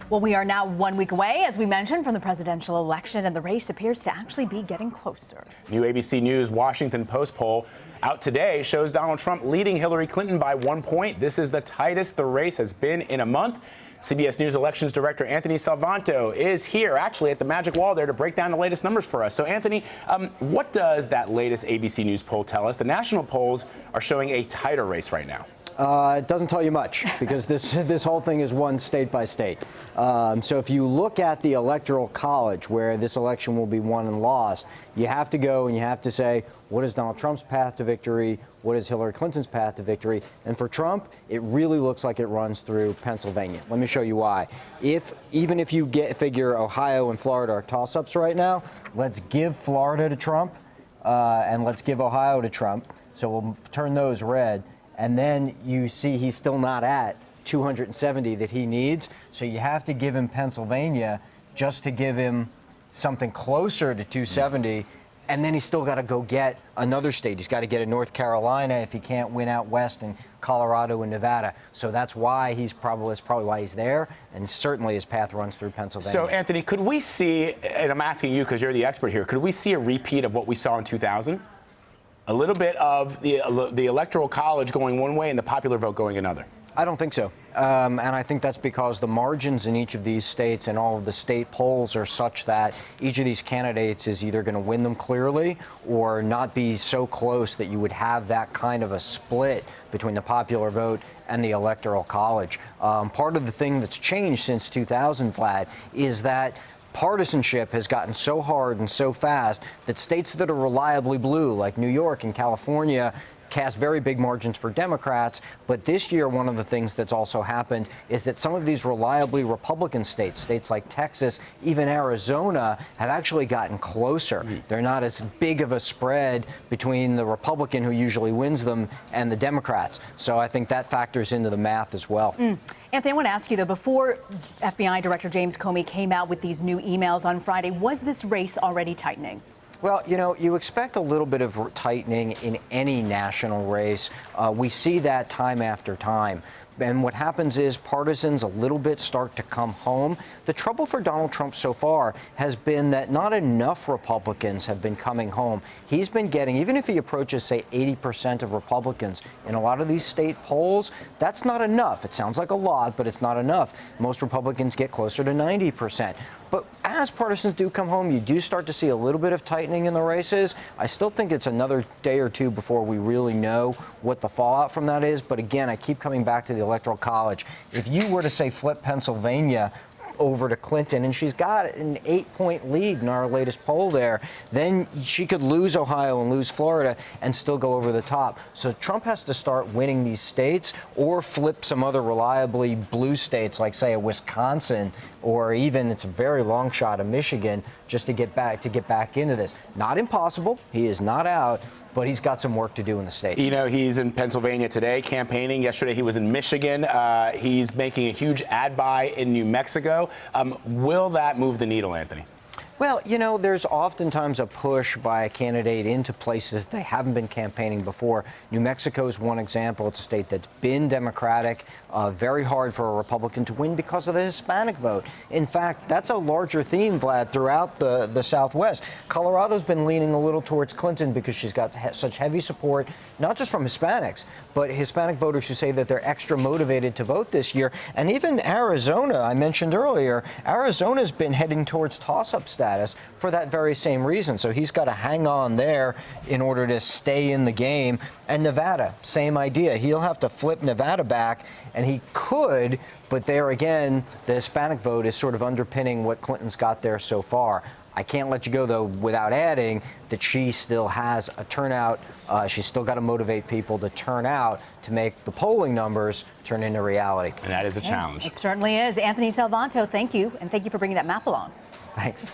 Well, we are now 1 week away, as we mentioned, from the presidential election, and the race appears to actually be getting closer. New ABC News Washington Post poll out today shows Donald Trump leading Hillary Clinton by 1 point. This is the tightest the race has been in a month. CBS News elections director Anthony Salvanto is here, actually at the magic wall there, to break down the latest numbers for us. So, Anthony, what does that latest ABC News poll tell us? The national polls are showing a tighter race right now. It doesn't tell you much because this whole thing is won state by state. So if you look at the electoral college where this election will be won and lost, you have to go and you have to say, what is Donald Trump's path to victory? What is Hillary Clinton's path to victory? And for Trump, it really looks like it runs through Pennsylvania. Let me show you why. Even if you figure Ohio and Florida are toss-ups right now, let's give Florida to Trump and let's give Ohio to Trump. So we'll turn those red. And then you see he's still not at 270 that he needs. So you have to give him Pennsylvania just to give him something closer to 270. And then he's still got to go get another state. He's got to get a North Carolina if he can't win out west, and Colorado and Nevada. So that's why that's probably why he's there. And certainly his path runs through Pennsylvania. So, Anthony, could we see, and I'm asking you because you're the expert here, could we see a repeat of what we saw in 2000? A little bit of the electoral college going one way and the popular vote going another? I don't think so. And I think that's because the margins in each of these states and all of the state polls are such that each of these candidates is either going to win them clearly or not be so close that you would have that kind of a split between the popular vote and the electoral college. Part of the thing that's changed since 2000, Vlad, is that partisanship has gotten so hard and so fast that states that are reliably blue, like New York and California, cast very big margins for Democrats. But this year, one of the things that's also happened is that some of these reliably Republican states like Texas, even Arizona, have actually gotten closer. They're not as big of a spread between the Republican, who usually wins them, and the Democrats. So I think that factors into the math as well. Anthony, I want to ask you, though, before FBI Director James Comey came out with these new emails on Friday, was this race already tightening? Well, you expect a little bit of tightening in any national race. We see that time after time. And what happens is partisans a little bit start to come home. The trouble for Donald Trump so far has been that not enough Republicans have been coming home. He's been getting, even if he approaches, say, 80% of Republicans in a lot of these state polls, that's not enough. It sounds like a lot, but it's not enough. Most Republicans get closer to 90%. But as partisans do come home, you do start to see a little bit of tightening in the races. I still think it's another day or two before we really know what the fallout from that is. But again, I keep coming back to the Electoral College. If you were to, say, flip Pennsylvania over to Clinton, and she's got an 8-point lead in our latest poll there, then she could lose Ohio and lose Florida and still go over the top. So Trump has to start winning these states or flip some other reliably blue states like, say, a Wisconsin, or even, it's a very long shot, of Michigan, just to get back into this. Not impossible. He is not out, but he's got some work to do in the states. You know, he's in Pennsylvania today campaigning. Yesterday he was in Michigan. He's making a huge ad buy in New Mexico. Will that move the needle, Anthony? Well, there's oftentimes a push by a candidate into places they haven't been campaigning before. New Mexico is one example. It's a state that's been Democratic, very hard for a Republican to win because of the Hispanic vote. In fact, that's a larger theme, Vlad, throughout the Southwest. Colorado's been leaning a little towards Clinton because she's got such heavy support, not just from Hispanics, but Hispanic voters who say that they're extra motivated to vote this year. And even Arizona, I mentioned earlier, Arizona's been heading towards toss-up status for that very same reason. So he's got to hang on there in order to stay in the game. And Nevada, same idea. He'll have to flip Nevada back, and he could, but there again, the Hispanic vote is sort of underpinning what Clinton's got there so far. I can't let you go, though, without adding that she still has a turnout. She's still got to motivate people to turn out to make the polling numbers turn into reality. And that is a challenge. It certainly is. Anthony Salvanto, thank you. And thank you for bringing that map along. Thanks.